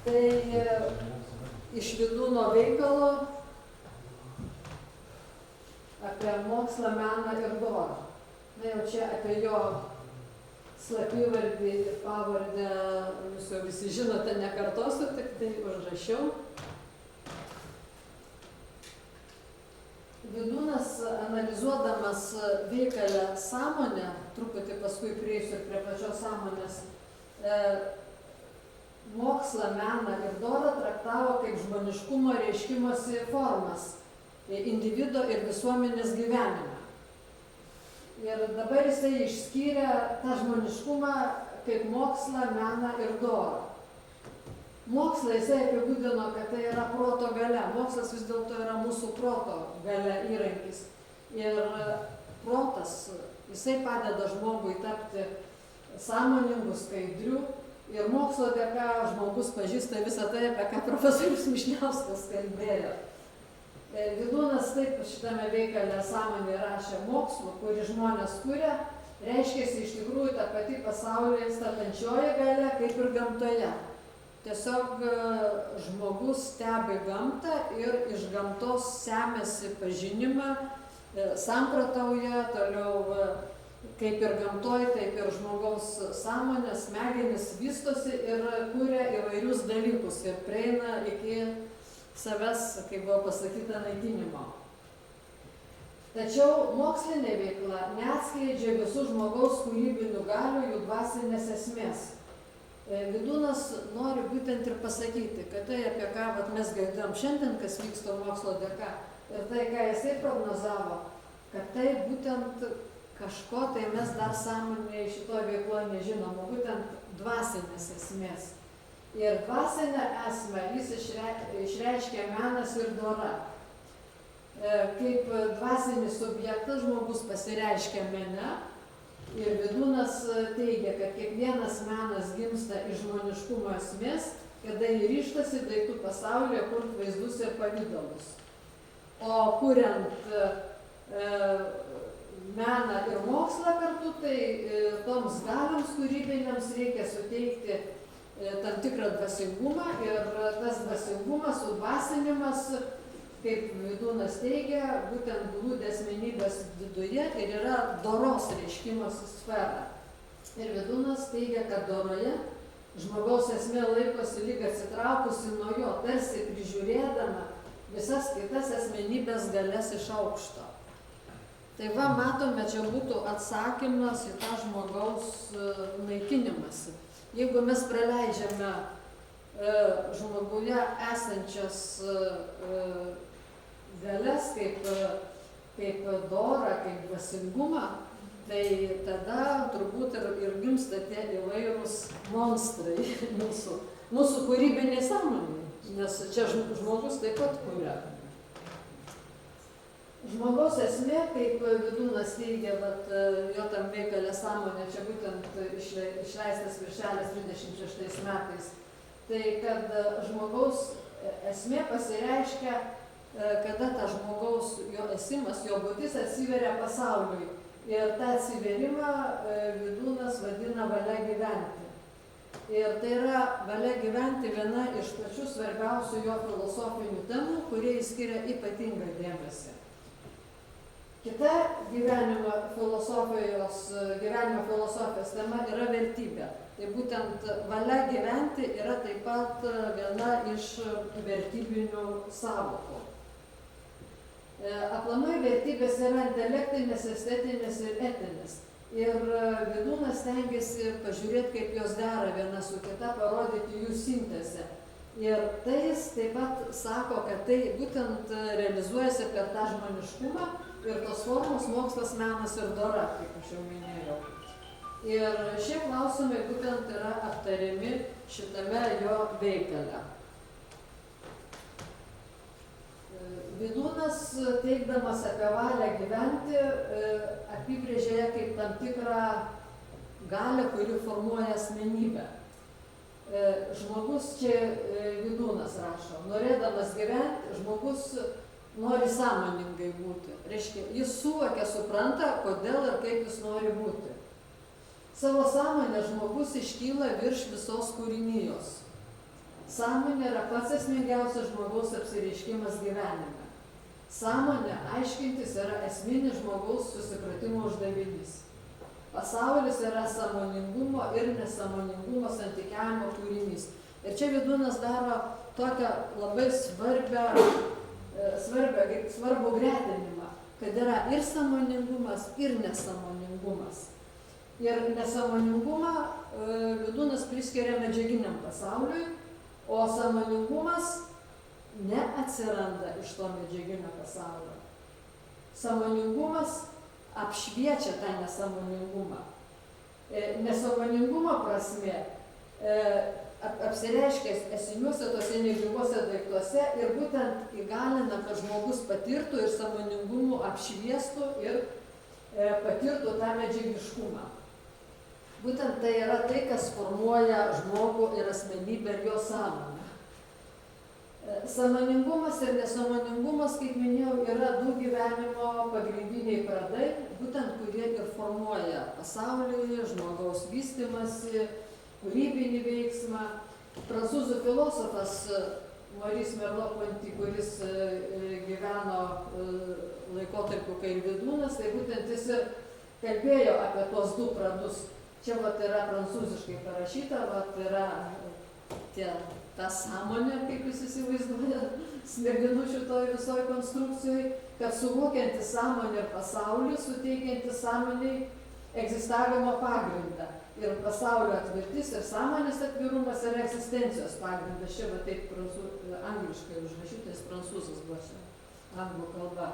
Tai iš Vydūno veikalo apie mokslą, meną ir dorą. Na jau čia apie jo slapyvardį ir pavardę jūs jau visi žinote, nekartosiu, tik tai užrašiau. Vydūnas, analizuodamas veikale sąmonę, truputį paskui prieisiu prie pačios sąmonės, mokslą, meną ir dorą traktavo kaip žmoniškumo reiškimosi formas individo ir visuomenės gyvenime. Ir dabar jisai išskyrė tą žmoniškumą kaip mokslą, meną ir dorą. Mokslą jisai apibūdino, kad tai yra proto galia. Mokslas vis dėlto yra mūsų proto galia įrankis. Ir protas, jisai padeda žmogui tapti sąmoningu, skaidriu. Ir mokslo dėka žmogus pažįsta visą tai, apie ką profesorius Mišniauskas kalbėjo. Vydūnas taip šitame veikale sąmonė rašė mokslu, kurį žmonės kuria, reiškiasi iš tikrųjų ta pati pasaulyje statančioji galia, kaip ir gamtoje. Tiesiog žmogus stebi gamtą ir iš gamtos semiasi pažinimą, samprotauja, toliau kaip ir gamtoj, taip ir žmogaus sąmonė, smegenys vystosi ir kuria įvairius dalykus ir prieina iki savęs, kaip buvo pasakyta, naikinimo. Tačiau mokslinė veikla neatskleidžia visų žmogaus kūrybinių galių, jų dvasinės esmės. Vydūnas nori būtent ir pasakyti, kad tai, apie ką mes girdėjom šiandien, kas vyksta mokslo dėka, ir tai, ką jisai prognozavo, kad tai būtent kažko tai mes dar sąmonėje šito veikloje nežinom, būtent dvasinės esmės. Ir dvasinę esmę jis išreiškia menas ir dora. Kaip dvasinis subjektas žmogus pasireiškia mene. Ir Vydūnas teigia, kad kiekvienas menas gimsta iš žmoniškumo esmės, kada jį ryžtasi daiktų pasaulyje kurt vaizdus ir pavydalus. O kuriant meną ir mokslą kartu, tai toms galioms kūrybinėms reikia suteikti tam tikrą dvasingumą ir tas dvasingumas, sudvasinimas, kaip Vydūnas teigia, būtent glūdi asmenybės viduje ir yra doros reiškimosi sfera. Ir Vydūnas teigia, kad doroje žmogaus esmė laikosi lyg atsitraukusi nuo jo, tarsi prižiūrėdama visas kitas asmenybės galias iš aukšto. Tai va, matome, čia būtų atsakymas į tą žmogaus naikinimąsi. Jeigu mes praleidžiame žmoguje esančias galias kaip dorą, kaip dvasingumą, tai tada turbūt ir gimsta tie įvairūs monstrai mūsų kūrybiniai sąmonė, nes čia žmogus taip pat kuria. Žmogaus esmė, kaip Vydūnas teigia, jo tam veikale sąmonė, čia būtent išleistas viršelis 36 metais, tai kad žmogaus esmė pasireiškia, kada ta žmogaus, jo esimas, jo būtis atsiveria pasauliui. Ir tą atsiverimą Vydūnas vadina valia gyventi. Ir tai yra valia gyventi viena iš pačių svarbiausių jo filosofinių temų, kurie skiria ypatingą dėmesį. Kita gyvenimo filosofijos tema yra vertybė. Tai būtent valia gyventi yra taip pat viena iš vertybinių sąvokų. Aplamai vertybės yra intelektinės, estetinės ir etinės. Ir Vydūnas stengiasi pažiūrėti, kaip jos dera viena su kita, parodyti jų sintezę. Ir tai jis taip pat sako, kad tai būtent realizuojasi per tą žmoniškumą ir tos formos mokslas, menas ir dora, kaip aš jau minėjau. Ir šie klausimai būtent yra aptariami šitame jo veikale. Vydūnas, teikdamas apie valią gyventi, apibrėžė ją kaip tam tikrą galią, kuri formuoja asmenybę. Žmogus, čia Vydūnas rašo, norėdamas gyventi, žmogus nori sąmoningai būti. Reiškia, jis suvokia, supranta, kodėl ir kaip jis nori būti. Savo sąmonę žmogus iškyla virš visos kūrinijos. Sąmonė yra pats esmingiausias žmogaus apsireiškimas gyvenime. Sąmonė aiškintis yra esminis žmogaus susipratimo uždavinys. Pasaulis yra sąmoningumo ir nesąmoningumo santykiavimo kūrinys. Ir čia Vydūnas daro tokią labai svarbų gretinimą, kad yra ir sąmoningumas, ir nesąmoningumas. Ir nesąmoningumą Vydūnas priskiria medžiaginiam pasauliui, o sąmoningumas neatsiranda iš to medžiaginio pasaulio. Sąmoningumas apšviečia tą nesąmoningumą. Nesąmoningumo prasme apsireiškia esiniuose tose negyvuose daiktuose ir būtent įgalina, kad žmogus patirtų ir sąmoningumu apšviestų ir patirtų tą medžiagiškumą. Būtent tai yra tai, kas formuoja žmogų ir asmenybę ir jo sąmonę. Sąmoningumas ir nesąmoningumas, kaip minėjau, yra du gyvenimo pagrindiniai pradai, būtent kurie ir formuoja pasaulį, žmogaus vystymąsi, kūrybinį veiksmą. Prancūzų filosofas Maurice Merleau-Ponty, kuris gyveno laikotarpiu, kai Vydūnas, tai būtent jis ir kalbėjo apie tuos du pradus. Čia vat yra prancūziškai parašyta, vat yra ta sąmonė, kaip jūs įsivaizduoja, smegenų šitoj visoj konstrukcijai, kad suvokianti sąmonę ir pasaulį, suteikianti sąmoniai egzistavimo pagrindą. Ir pasaulio atvirtis ir sąmonės atvirumas yra egzistencijos pagrindas. Čia va taip angliškai užrašytas, prancūzas buvo čia, anglų kalba.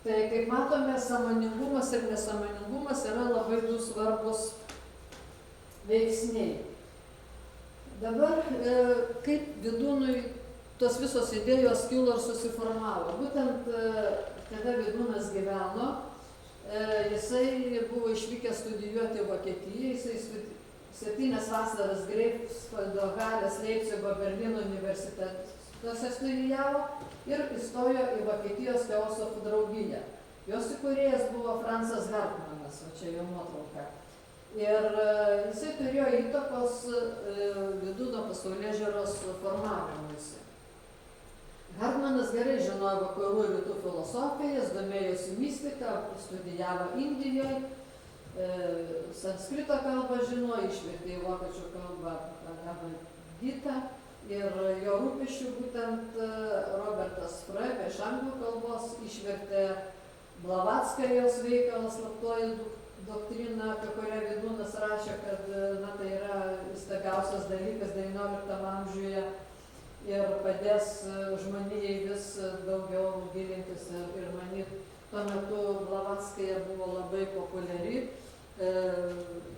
Tai kaip matome, sąmoningumas ir nesąmoningumas yra labai du svarbus veiksniai. Dabar kaip Vydūnui tos visos idėjos kilo ir susiformavo. Būtent kada Vydūnas gyveno, jisai buvo išvykęs studijuoti į Vokietiją, jisai 7 vasaras Greifsvaldo, Halės, Leipcigo, Berlyno universitetuose studijavo ir įstojo į Vokietijos teosofų draugiją. Jos įkūrėjas buvo Francas Hartmanas, o čia jo nuotrauka. Ir jisai turėjo įtakos Vydūno pasaulėžiūros formavimuisi. Hartmanas gerai žinojo vakarų ir rytų filosofiją, jis domėjosi mistiką, studijavo Indijoje, sanskrito kalbą žino, išvertė į vokiečių kalbą Gitą ir jo rūpesčių būtent Robertas Freud iš anglų kalbos išvertė Blavatskajos veikalą Slaptoji doktrina, apie kurią Vydūnas rašė, kad tai yra įstabiausias dalykas XIX amžiuje ir padės žmonijai vis daugiau gilintis ir manyti. Tuo metu Blavatskaja buvo labai populiari,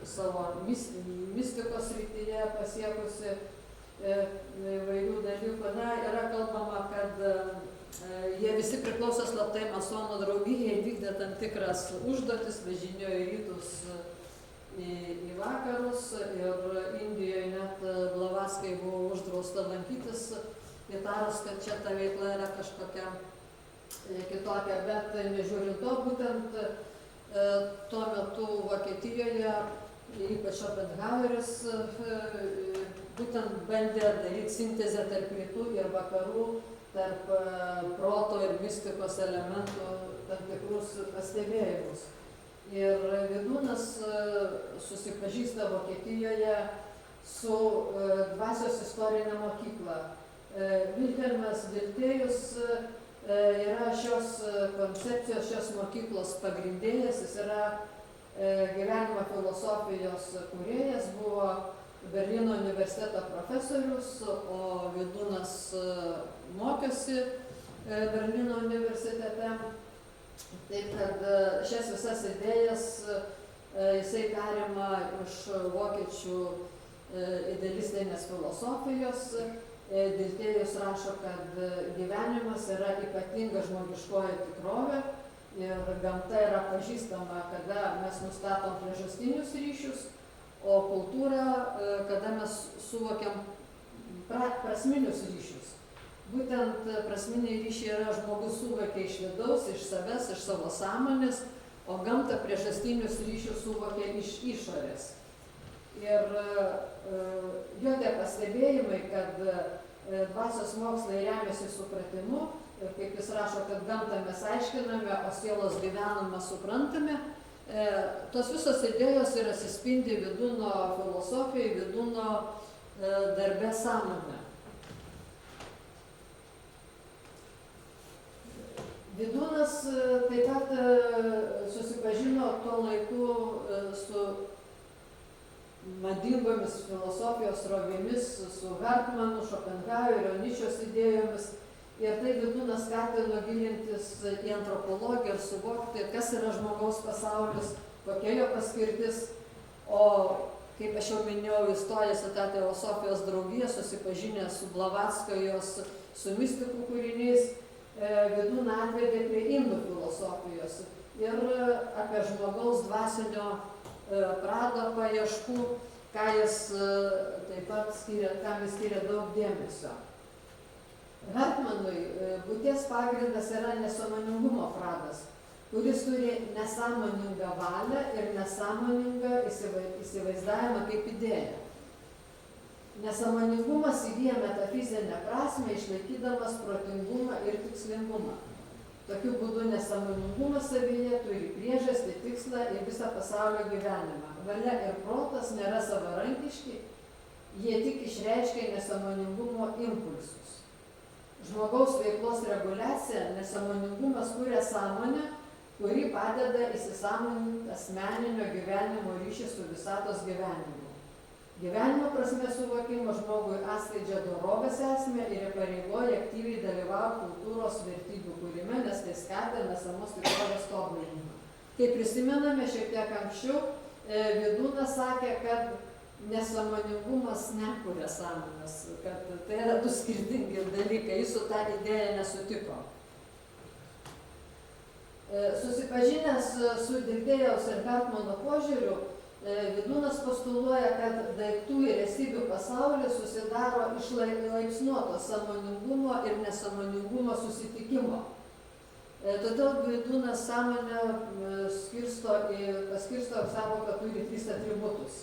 savo mistikos srityje pasiekusi įvairių dalykų. Yra kalbama, kad jie visi priklausė slaptai masonų draugijai, vykdė tam tikras užduotis, važinėjo į rytus, į vakarus ir Indijoje net Blavatskajai buvo uždrausta lankytis, įtarus, kad čia ta veikla yra kažkokia kitokia, bet nežiūrint to, būtent tuo metu Vokietijoje, ypač Schopenhaueris, būtent bandė daryti sintezę tarp rytų ir vakarų, tarp proto ir mistikos elementų tam tikrus pastebėjimus. Ir Vydūnas susipažįsta Vokietijoje su dvasios istorinė mokykla. Vilhelmas Dilthėjus yra šios koncepcijos, šios mokyklos pagrindėjas, jis yra gyvenimo filosofijos kūrėjas, buvo Berlyno universiteto profesorius, o Vydūnas mokėsi Berlyno universitete. Taip, kad šias visas idėjas jisai perima iš vokiečių idealistinės filosofijos. Dilthėjus rašo, kad gyvenimas yra ypatinga žmogiškoji tikrovė ir gamta yra pažįstama, kada mes nustatom priežastinius ryšius, o kultūra, kada mes suvokiam prasminius ryšius. Būtent prasminiai ryšiai yra žmogus suvokia iš vidaus, iš savęs, iš savo sąmonės, o gamta priežastinius ryšius suvokia iš išorės. Ir jo tie pastebėjimai, kad dvasios mokslai remiasi supratimu ir kaip jis rašo, kad gamtą mes aiškiname, o sielos gyvenimą suprantame, tos visos idėjos ir atsispindi Vidūno filosofijai, Vidūno darbe sąmonė. Vidūnas taip pat susipažino tuo laiku su madingomis filosofijos srovėmis, su Hartmanu, Šopenhauerio, Nyčės idėjomis. Ir tai Vidūnas skatino gilintis į antropologiją ir suvokti, kas yra žmogaus pasaulis, kokia jo paskirtis. O kaip aš jau minėjau, įstojęs į tą teosofijos draugiją, susipažinęs su Blavatską, su mistikų kūriniais, Vidūną atvedė prie indų filosofijos ir apie žmogaus dvasinio prado paieškų, ką jis taip pat skiria daug dėmesio. Hartmanui būties pagrindas yra nesąmoningumo pradas, kuris turi nesąmoningą valią ir nesąmoningą įsivaizdavimą kaip idėją. Nesąmoningumas įgyja metafizinę prasmę, išlaikydamas protingumą ir tikslingumą. Tokiu būdu nesąmoningumas savyje turi priežastį, tikslą ir visą pasaulio gyvenimą. Valia ir protas nėra savarankiški, jie tik išreiškia nesąmoningumo impulsus. Žmogaus veiklos reguliacija, nesąmoningumas kuria sąmonę, kuri padeda įsisąmoninti asmeninio gyvenimo ryšį su visatos gyvenimu. Gyvenimo prasmės suvokimo žmogui atskleidžia dorovės esmę ir įpareigoja aktyviai dalyvauti kultūros vertybių kūrime, nes tai skatina esamos tikrovės tobulinimą. Kaip prisimename šiek tiek anksčiau, Vidūnas sakė, kad nesąmoningumas nekuria sąmonės, kad tai yra du skirtingi dalykai, jis su tą idėją nesutiko. Susipažinęs su Dirgėjaus ir Hartmano požiūriu, Vidūnas postuluoja, kad daiktų ir esybių pasaulis susidaro iš laipsniuoto sąmoningumo ir nesąmoningumo susitikimo. Todėl Vidūnas sąmonę paskirsto sąvoką turi 3 atributus.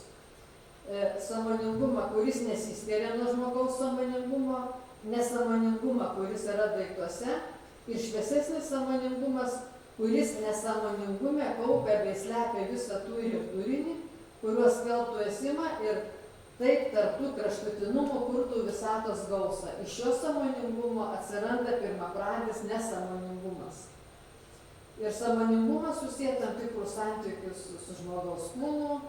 Sąmoningumą, kuris nesiskiria nuo žmogaus sąmoningumo, nesąmoningumą, kuris yra daiktuose, ir šviesesnis sąmoningumas, kuris nesąmoningume kaupia bei slepia visą turinį ir turinį, kuriuos keltų esimą ir taip tarp tų kraštutinumų kurtų visatos gausą. Iš šio sąmoningumo atsiranda pirmapradis nesąmoningumas. Ir sąmoningumas susiję tam tikrus santykius su žmogaus kūnu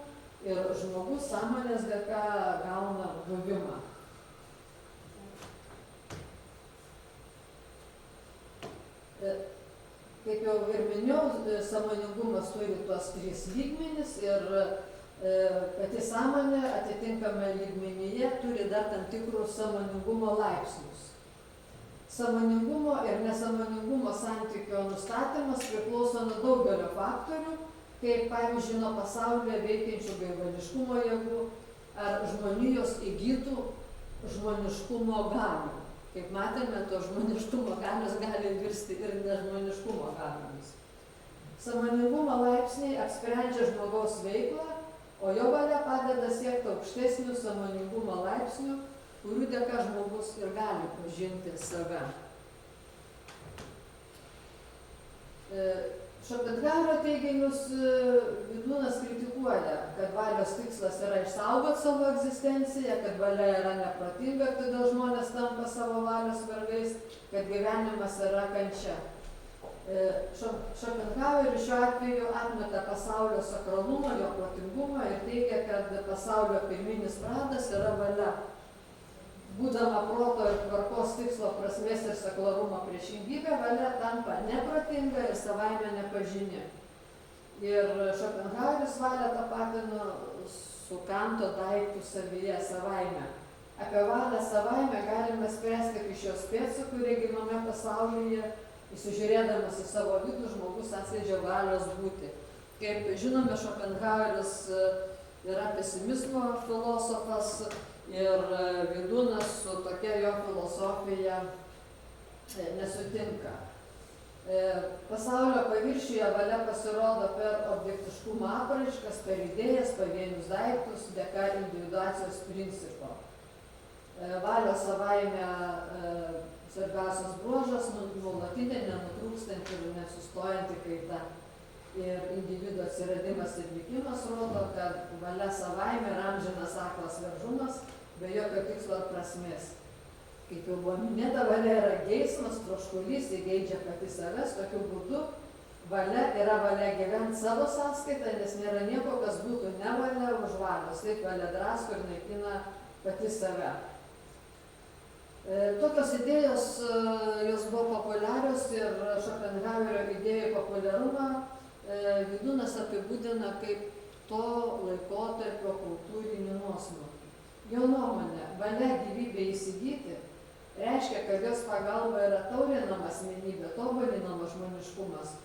ir žmogus sąmonės dėka gauna buvimą. Kaip jau ir minėjau, sąmoningumas turi tuos 3 lygmenis ir pati sąmonė atitinkame lygmenyje turi dar tam tikrus sąmoningumo laipsnius. Sąmoningumo ir nesąmoningumo santykio nustatymas priklauso nuo daugelio faktorių, kaip pavyzdžiui nuo pasaulyje veikiančių gaivališkumo jėgų ar žmonijos įgytų žmoniškumo galių. Kaip matėme, to žmoniškumo galios gali virsti ir nežmoniškumo galiomis. Sąmoningumo laipsniai apsprendžia žmogaus veiklą, o jo valia padeda siekti aukštesnių sąmoningumo laipsnių, kurių dėka žmogus ir gali pažinti save. Šopenhauerio teiginius Vidūnas kritikuoja, kad valios tikslas yra išsaugoti savo egzistenciją, kad valia yra neprotinga ir todėl žmonės tampa savo valios vergais, kad gyvenimas yra kančia. Šopenhaueris šiuo atveju atmeta pasaulio sakralumą, jo protingumą ir teigia, kad pasaulio pirminis pradas yra valia. Būdama proto ir tvarkos tikslo prasmės ir saklarumo priešingybė, valia tampa neprotinga ir savaime nepažini. Ir Šopenhaueris valią tapatino su Kanto daiktų savyje savaime. Apie valią savaime galime spręsti iš jos pėdsakų regimame pasaulyje, įsižiūrėdamas į savo vidų, žmogus atskleidžia valios būti. Kaip žinome, Šopenhaueris yra pesimizmo filosofas ir Vidūnas su tokia jo filosofija nesutinka. Pasaulio paviršiuje valia pasirodo per objektiškumo apraiškas, per idėjas, pavienius daiktus, dėka individuacijos principo. Valios savaime svarbiausias bruožas nuolatinė, nenutrūkstanti ir nesustojanti kaita. Ir individo atsiradimas ir likimas rodo, kad valia savaime yra amžinas aklas veržumas, be jokio tikslo ir prasmės. Kaip jau buvo minėta, valia yra geismas, troškulys, įgeidžia pati savęs, tokiu būdu valia yra valia gyventi savo sąskaitą, nes nėra nieko, kas būtų ne valia už valios, taip valia drasko ir naikina pati save. Tokios idėjos, jos buvo populiarios ir Šopenhauerio idėjų populiarumą Vydūnas apibūdina kaip to laikotarpio kultūrinį nuosmukį. Jo nuomonė, valia gyvybę įsigyti reiškia, kad jos pagalba yra taurinama asmenybė, tobulinama žmoniškumas,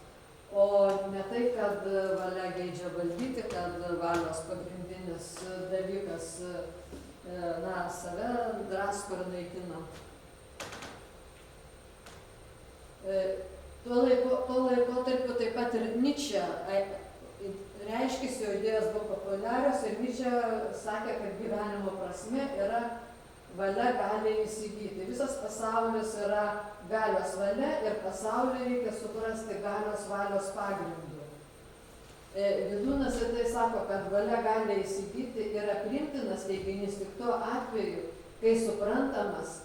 o ne tai, kad valia geidžia valdyti, kad valios pagrindinis dalykas save drasko ir naikina. Tuo laikotarpiu taip pat ir Nyčė reiškėsi, jo idėjos buvo populiarios ir Nyčė sakė, kad gyvenimo prasmė yra valia gali įsigyti. Visas pasaulis yra galios valia ir pasaulį reikia suprasti galios valios pagrindu. Vydūnas ir tai sako, kad valia gali įsigyti yra priimtinas teiginys tik tuo atveju, kai suprantamas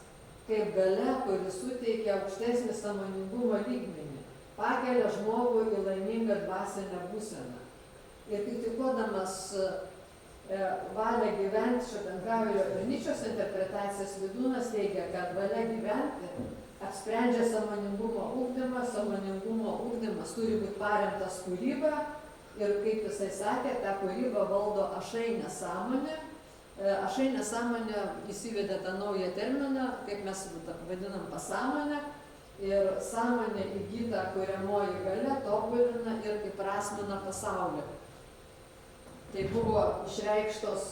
kaip galia, kuri suteikia aukštesnį sąmoningumo lygmenį, pakelia žmogų į laimingą dvasinę būseną. Ir kritikuodamas valia gyventi Šopenhauerio ir Nyčės interpretacijas, Vydūnas teigia, kad valia gyventi apsprendžia sąmoningumo ugdymą, sąmoningumo ugdymas turi būti paremtas kūryba ir, kaip jisai sakė, tą kūrybą valdo ašainė sąmonė. Ašainė sąmonė įsivedė tą naują terminą, kaip mes vadinam pasąmonę, ir sąmonė įgyta kuriamoji galia tobulina ir įprasmina pasaulį. Tai buvo išreikštos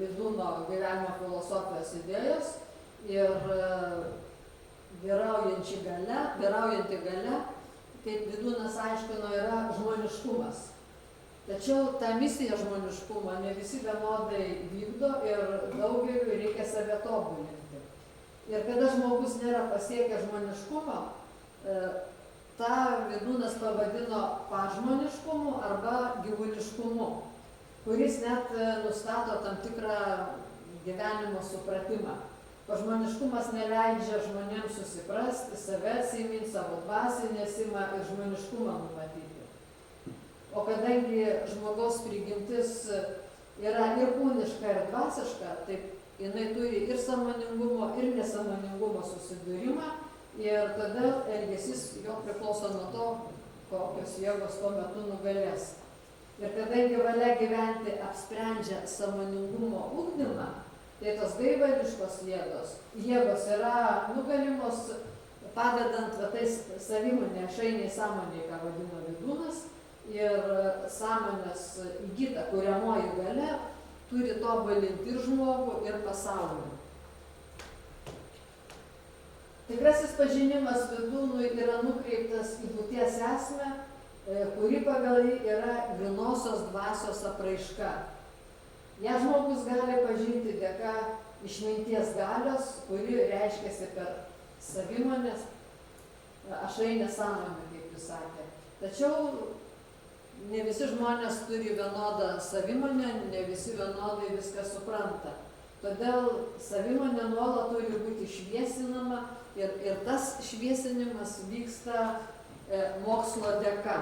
Vydūno gyvenimo filosofijos idėjos ir vyraujanti galia, kaip Vydūnas aiškino, yra žmoniškumas. Tačiau tą misiją žmoniškumo ne visi vienodai vykdo ir daugeliu reikia save tobulinti. Ir kada žmogus nėra pasiekęs žmoniškumo, tą Vydūnas pavadino pažmoniškumu arba gyvuliškumu, kuris net nustato tam tikrą gyvenimo supratimą. Pažmoniškumas neleidžia žmonėms susiprasti, save atsiminti, savo dvasinę esimą ir žmoniškumą numatyti. O kadangi žmogaus prigimtis yra ir kūniška, ir dvasiška, tai jinai turi ir sąmoningumo, ir nesąmoningumo susidūrimą ir todėl elgesys jo priklauso nuo to, kokios jėgos tuo metu nugalės. Ir kadangi valia gyventi apsprendžia sąmoningumo ugdymą, tai tos gaivališkos jėgos yra nugalimos padedant tais savimonė, ašainiai sąmonė, ką vadino Vydūnas, ir sąmonės įgyta kuriamoji galia turi tobulinti ir žmogų, ir pasaulį. Tikrasis pažinimas Vydūnui yra nukreiptas į būties esmę, kuri pagal jį yra grynosios dvasios apraiška. Ja žmogus gali pažinti dėka išminties galios, kuri reiškiasi per savimonės, ašainę sąmonę, kaip jis sakė. Tačiau ne visi žmonės turi vienodą savimonę, ne visi vienodai viską supranta. Todėl savimonė nuolat turi būti šviesinama ir tas šviesinimas vyksta mokslo dėka.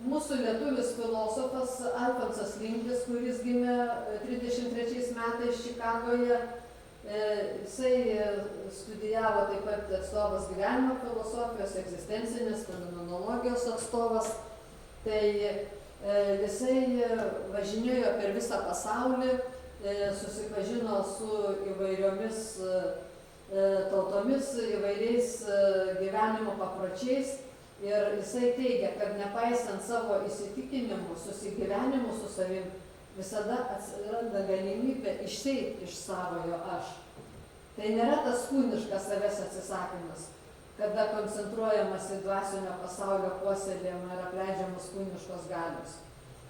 Mūsų lietuvis filosofas Alfonsas Linglis, kuris gimė 33 metais Čikagoje, jisai studijavo taip pat atstovas gyvenimo filosofijos, egzistencinės fenomenologijos atstovas. Tai jisai važinėjo per visą pasaulį, susipažino su įvairiomis tautomis, įvairiais gyvenimo papročiais. Ir jisai teigia, kad nepaisant savo įsitikinimų, susigyvenimų su savim, visada atsiranda galimybė išeiti iš savojo aš. Tai nėra tas kūniškas savęs atsisakymas, kada koncentruojamas į dvasinio pasaulio puoselėjimą ir apleidžiamos kūniškos galios.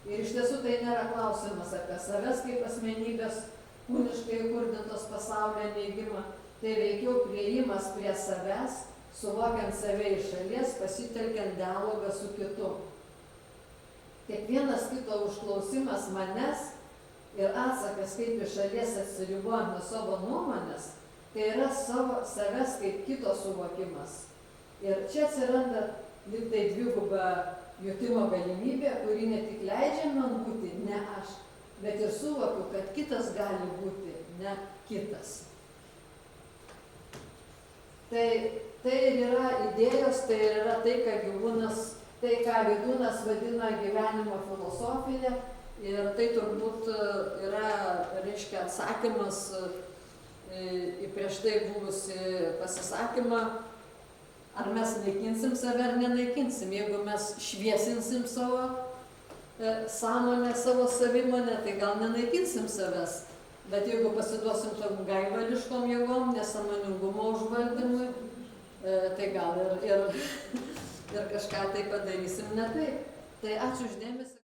Ir iš tiesų tai nėra klausimas apie savęs kaip asmenybės, kūniškai įkurdintos pasaulio neigimą, tai veikiau priėjimas prie savęs, suvokiant save iš šalies, pasitelkiant dialogą su kitu. Kiekvienas kito užklausimas manęs ir atsakas kaip iš šalies atsiribojant nuo savo nuomonės, tai yra savęs kaip kito suvokimas. Ir čia atsiranda lyg tai dviguba jutimo galimybė, kuri ne tik leidžia man būti ne aš, bet ir suvokiu, kad kitas gali būti ne kitas. Tai ir yra idėjos, tai ir yra tai, ką Vydūnas vadina gyvenimo filosofija. Ir tai turbūt yra, reiškia, atsakymas į prieš tai buvusi pasisakymą, ar mes naikinsim save ar nenaikinsim. Jeigu mes šviesinsim savo sąmonę, savo savimonę, tai gal nenaikinsim savęs. Bet jeigu pasiduosim tom gaivališkom jėgom, nesąmoningumo užvaldymui, tai gal ir kažką tai padarysim ne taip. Tai ačiū už dėmesį.